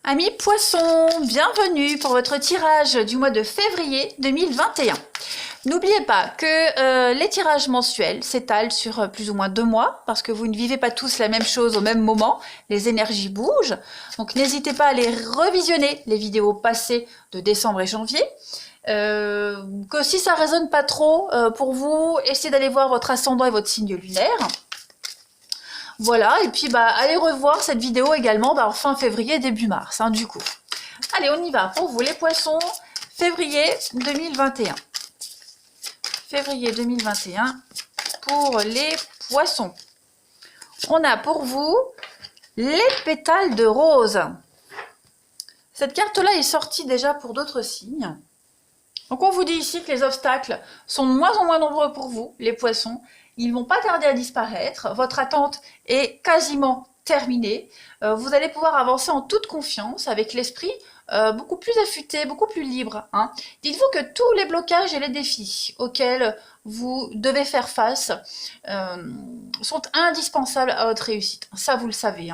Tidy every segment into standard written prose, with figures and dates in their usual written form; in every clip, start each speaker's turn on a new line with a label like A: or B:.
A: Amis poissons, bienvenue pour votre tirage du mois de février 2021. N'oubliez pas que les tirages mensuels s'étalent sur plus ou moins 2 mois parce que vous ne vivez pas tous la même chose au même moment, les énergies bougent. Donc n'hésitez pas à aller revisionner les vidéos passées de décembre et janvier. Que si ça résonne pas trop pour vous, essayez d'aller voir votre ascendant et votre signe lunaire. Voilà, et puis allez revoir cette vidéo également en fin février, début mars, du coup. Allez, on y va pour vous les poissons, février 2021. Février 2021 pour les poissons. On a pour vous les pétales de rose. Cette carte-là est sortie déjà pour d'autres signes. Donc on vous dit ici que les obstacles sont de moins en moins nombreux pour vous, les poissons. Ils ne vont pas tarder à disparaître. Votre attente est quasiment terminée. Vous allez pouvoir avancer en toute confiance avec l'esprit beaucoup plus affûté, beaucoup plus libre. Dites-vous que tous les blocages et les défis auxquels vous devez faire face sont indispensables à votre réussite. Ça, vous le savez.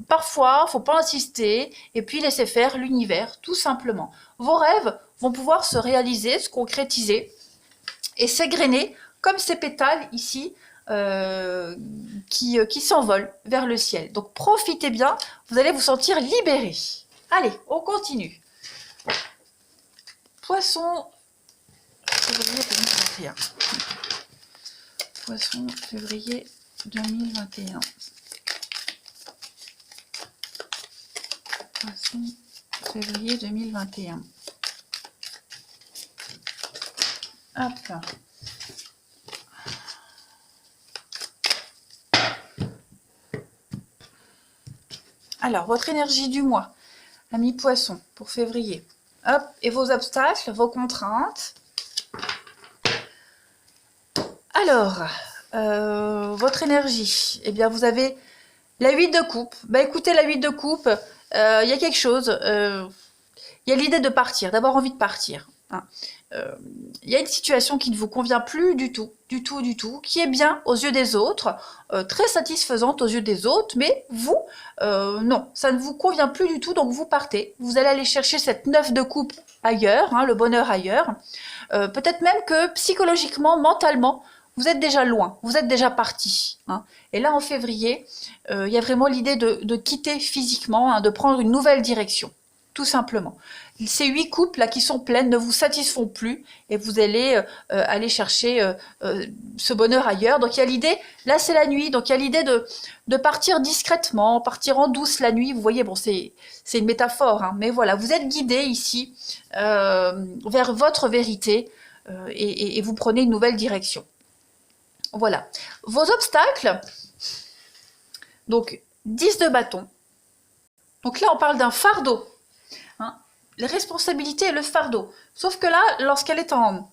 A: Parfois, il ne faut pas insister et puis laisser faire l'univers, tout simplement. Vos rêves vont pouvoir se réaliser, se concrétiser et s'égrener comme ces pétales ici qui s'envolent vers le ciel. Donc profitez bien, vous allez vous sentir libéré. Allez, on continue. Poisson, février 2021. Poisson, février 2021. Poisson, février 2021. Hop. Alors, votre énergie du mois, ami poisson, pour février. Hop, et vos obstacles, vos contraintes. Alors, votre énergie, eh bien, vous avez la 8 de coupe. Écoutez, la 8 de coupe, il y a quelque chose. Il y a l'idée de partir, d'avoir envie de partir. Il y a une situation qui ne vous convient plus du tout, qui est bien aux yeux des autres, très satisfaisante aux yeux des autres, mais vous, non, ça ne vous convient plus du tout, donc vous partez. Vous allez aller chercher cette 9 de coupe ailleurs, le bonheur ailleurs. Peut-être même que psychologiquement, mentalement, vous êtes déjà loin, vous êtes déjà parti. Et là, en février, il y a vraiment l'idée de quitter physiquement, de prendre une nouvelle direction, tout simplement. Ces 8 coupes là qui sont pleines ne vous satisfont plus et vous allez aller chercher ce bonheur ailleurs. Donc il y a l'idée, là c'est la nuit, donc il y a l'idée de partir discrètement, partir en douce la nuit. Vous voyez, bon c'est une métaphore, mais voilà, vous êtes guidé ici vers votre vérité et vous prenez une nouvelle direction. Voilà. Vos obstacles, donc 10 de bâton. Donc là on parle d'un fardeau. Les responsabilités et le fardeau. Sauf que là, lorsqu'elle est en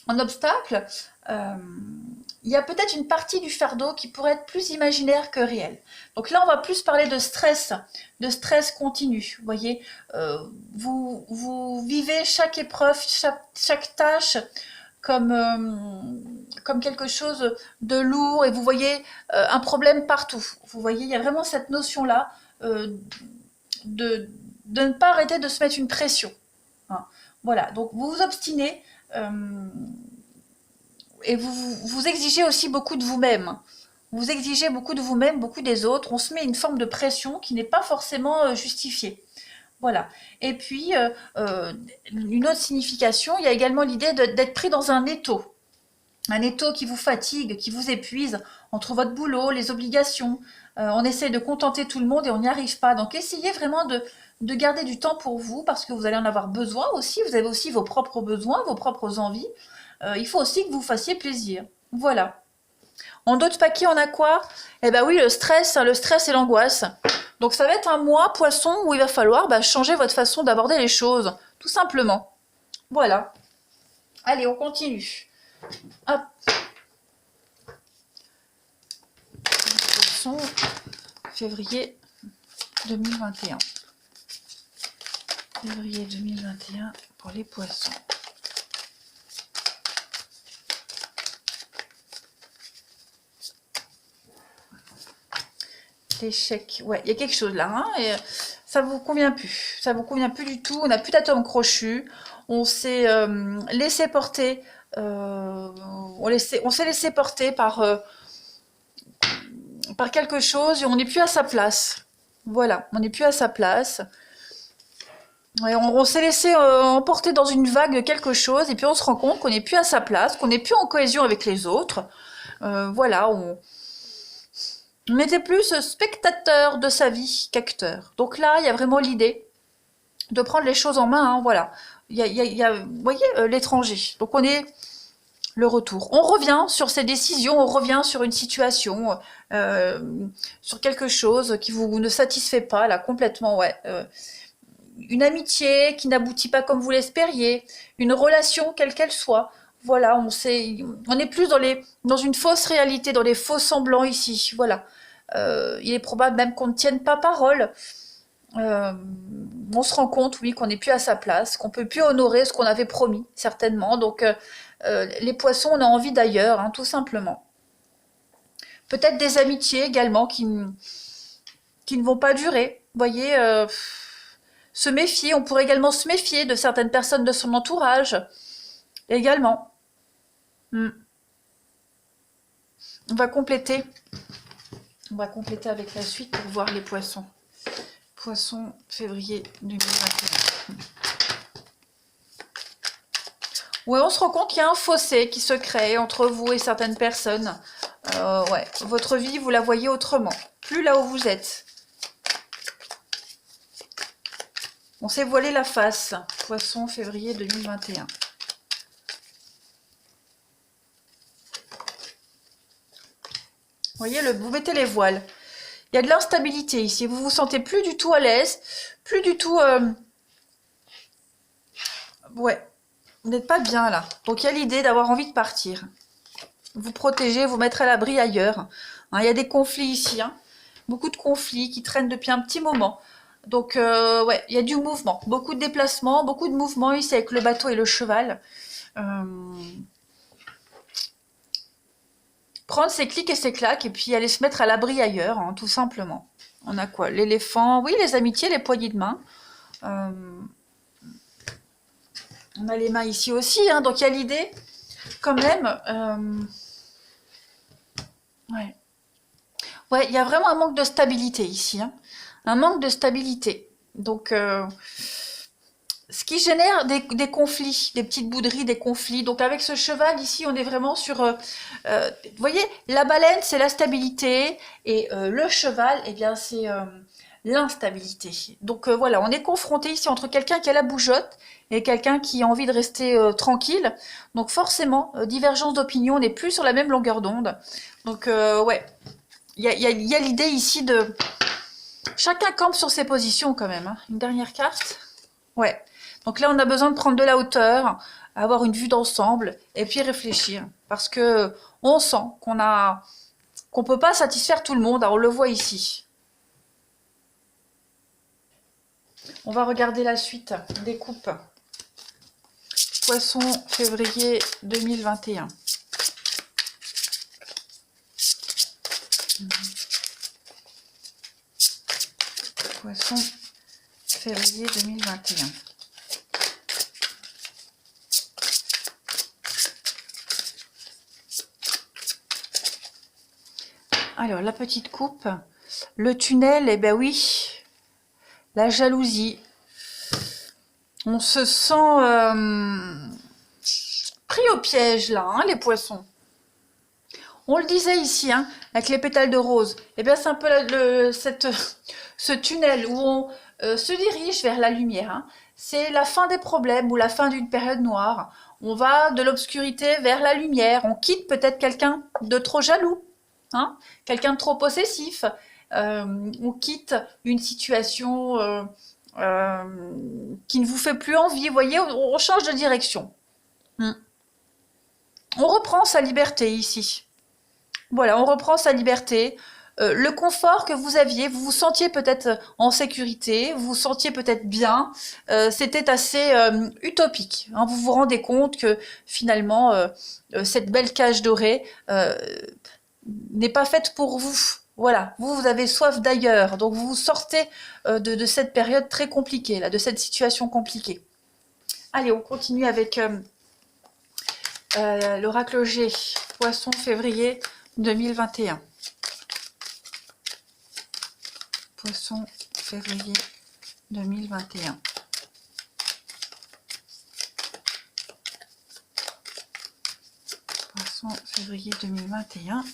A: obstacle, il y a peut-être une partie du fardeau qui pourrait être plus imaginaire que réelle. Donc là, on va plus parler de stress continu. Vous voyez, vous vivez chaque épreuve, chaque tâche comme quelque chose de lourd et vous voyez un problème partout. Vous voyez, il y a vraiment cette notion-là de ne pas arrêter de se mettre une pression. Voilà, donc vous vous obstinez et vous exigez aussi beaucoup de vous-même. Vous exigez beaucoup de vous-même, beaucoup des autres. On se met une forme de pression qui n'est pas forcément justifiée. Voilà. Et puis, une autre signification, il y a également l'idée d'être pris dans un étau. Un étau qui vous fatigue, qui vous épuise entre votre boulot, les obligations. On essaie de contenter tout le monde et on n'y arrive pas. Donc essayez vraiment de garder du temps pour vous parce que vous allez en avoir besoin aussi. Vous avez aussi vos propres besoins, vos propres envies. Il faut aussi que vous fassiez plaisir. Voilà. En d'autres paquets, on a quoi? Eh bien oui, le stress et l'angoisse. Donc ça va être un mois poisson où il va falloir changer votre façon d'aborder les choses. Tout simplement. Voilà. Allez, on continue. Hop. Poisson, février 2021. Février 2021 pour les poissons. L'échec, ouais, il y a quelque chose là. Et ça vous convient plus. Ça vous convient plus du tout. On n'a plus d'atome crochu. On s'est laissé porter. On s'est laissé porter par quelque chose et on n'est plus à sa place. Voilà, on n'est plus à sa place. Ouais, on s'est laissé emporter dans une vague de quelque chose et puis on se rend compte qu'on n'est plus à sa place, qu'on n'est plus en cohésion avec les autres. Voilà, on était plus spectateur de sa vie qu'acteur. Donc là, il y a vraiment l'idée de prendre les choses en main. Hein, voilà, vous voyez, l'étranger. Donc on est le retour. On revient sur ces décisions, on revient sur une situation, sur quelque chose qui vous ne satisfait pas là complètement. Ouais. Une amitié qui n'aboutit pas comme vous l'espériez, une relation quelle qu'elle soit. Voilà, on est plus dans une fausse réalité, dans les faux semblants ici. Voilà. Il est probable même qu'on ne tienne pas parole. On se rend compte, oui, qu'on n'est plus à sa place, qu'on peut plus honorer ce qu'on avait promis, certainement. Donc, les poissons, on a envie d'ailleurs, hein, tout simplement. Peut-être des amitiés également qui ne vont pas durer. Vous voyez, se méfier, on pourrait également se méfier de certaines personnes de son entourage. Également. On va compléter. On va compléter avec la suite pour voir les poissons. Poisson, février 2021. Ouais, on se rend compte qu'il y a un fossé qui se crée entre vous et certaines personnes. Ouais, votre vie, vous la voyez autrement. Plus là où vous êtes. On s'est voilé la face. Poisson, février 2021. Vous voyez, vous mettez les voiles. Il y a de l'instabilité ici. Vous vous sentez plus du tout à l'aise. Plus du tout... Ouais. Vous n'êtes pas bien là. Donc il y a l'idée d'avoir envie de partir. Vous protéger, vous mettre à l'abri ailleurs. Hein, il y a des conflits ici. Hein. Beaucoup de conflits qui traînent depuis un petit moment. Donc ouais, il y a du mouvement. Beaucoup de déplacements, beaucoup de mouvements ici avec le bateau et le cheval. Prendre ses clics et ses claques et puis aller se mettre à l'abri ailleurs, hein, tout simplement. On a quoi? L'éléphant, oui, les amitiés, les poignées de main. On a les mains ici aussi, hein, donc il y a l'idée, quand même. Ouais. Ouais, il y a vraiment un manque de stabilité ici. Hein. Un manque de stabilité. Donc, ce qui génère des conflits, des petites bouderies, des conflits. Donc, avec ce cheval ici, on est vraiment sur... vous voyez, la baleine, c'est la stabilité. Et le cheval, eh bien, c'est l'instabilité. Donc, voilà, on est confronté ici entre quelqu'un qui a la bougeotte et quelqu'un qui a envie de rester tranquille. Donc, forcément, divergence d'opinion, on n'est plus sur la même longueur d'onde. Donc, ouais. Il y a l'idée ici de... Chacun campe sur ses positions quand même. Hein. Une dernière carte. Ouais. Donc là, on a besoin de prendre de la hauteur, avoir une vue d'ensemble et puis réfléchir. Parce que on sent qu'on peut pas satisfaire tout le monde. Alors, on le voit ici. On va regarder la suite des coupes. Poisson, février 2021. Poisson, février 2021. Alors, la petite coupe. Le tunnel, eh ben oui. La jalousie. On se sent pris au piège, là, hein, les poissons. On le disait ici, hein, avec les pétales de rose. Eh bien, c'est un peu ce tunnel où on se dirige vers la lumière. Hein. C'est la fin des problèmes ou la fin d'une période noire. On va de l'obscurité vers la lumière. On quitte peut-être quelqu'un de trop jaloux, hein, quelqu'un de trop possessif. On quitte une situation qui ne vous fait plus envie. Vous voyez, on change de direction. On reprend sa liberté ici. Voilà, on reprend sa liberté. Le confort que vous aviez, vous vous sentiez peut-être en sécurité, vous vous sentiez peut-être bien, c'était assez utopique. Hein. Vous vous rendez compte que finalement, cette belle cage dorée n'est pas faite pour vous. Voilà, vous avez soif d'ailleurs, donc vous sortez de cette période très compliquée, là, de cette situation compliquée. Allez, on continue avec l'oracle G, Poisson, février 2021. Poisson, février 2021. Poisson, février 2021.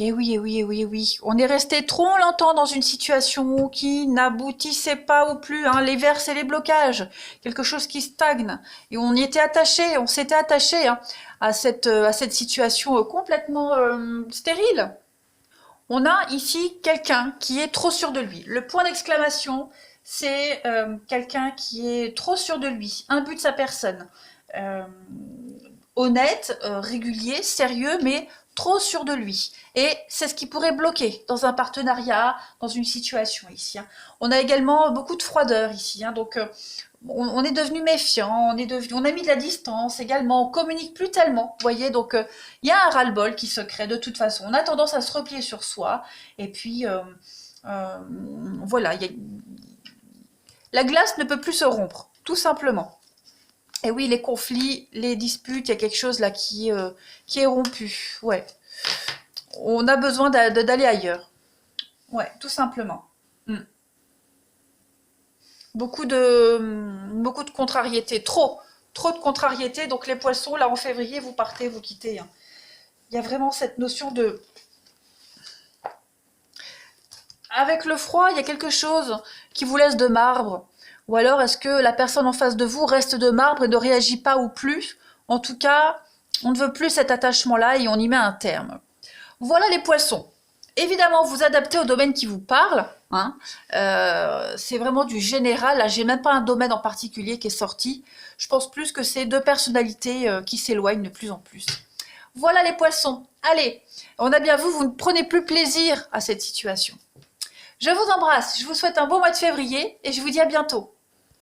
A: Oui. On est resté trop longtemps dans une situation qui n'aboutissait pas ou plus. Hein. Les vers, c'est les blocages. Quelque chose qui stagne. Et on y était attaché, on s'était attaché hein, à cette situation complètement stérile. On a ici quelqu'un qui est trop sûr de lui. Le point d'exclamation, c'est quelqu'un qui est trop sûr de lui, imbu de sa personne. Honnête, régulier, sérieux, mais trop sûr de lui. Et c'est ce qui pourrait bloquer dans un partenariat, dans une situation ici. Hein. On a également beaucoup de froideur ici. Hein, donc, on est devenu méfiant, on a mis de la distance également, on communique plus tellement. Vous voyez, donc il y a un ras-le-bol qui se crée de toute façon. On a tendance à se replier sur soi. Et puis, voilà, la glace ne peut plus se rompre, tout simplement. Et oui, les conflits, les disputes, il y a quelque chose là qui est rompu. Ouais. On a besoin d'aller ailleurs. Ouais, tout simplement. Beaucoup de contrariétés. Trop de contrariétés. Donc les poissons, là en février, vous partez, vous quittez. Hein. Il y a vraiment cette notion de... Avec le froid, il y a quelque chose qui vous laisse de marbre. Ou alors, est-ce que la personne en face de vous reste de marbre et ne réagit pas ou plus? En tout cas, on ne veut plus cet attachement-là et on y met un terme. Voilà les poissons. Évidemment, vous adaptez au domaine qui vous parle. Hein. C'est vraiment du général. Là, j'ai même pas un domaine en particulier qui est sorti. Je pense plus que c'est deux personnalités qui s'éloignent de plus en plus. Voilà les poissons. Allez, on a bien vu, vous ne prenez plus plaisir à cette situation. Je vous embrasse, je vous souhaite un bon mois de février et je vous dis à bientôt.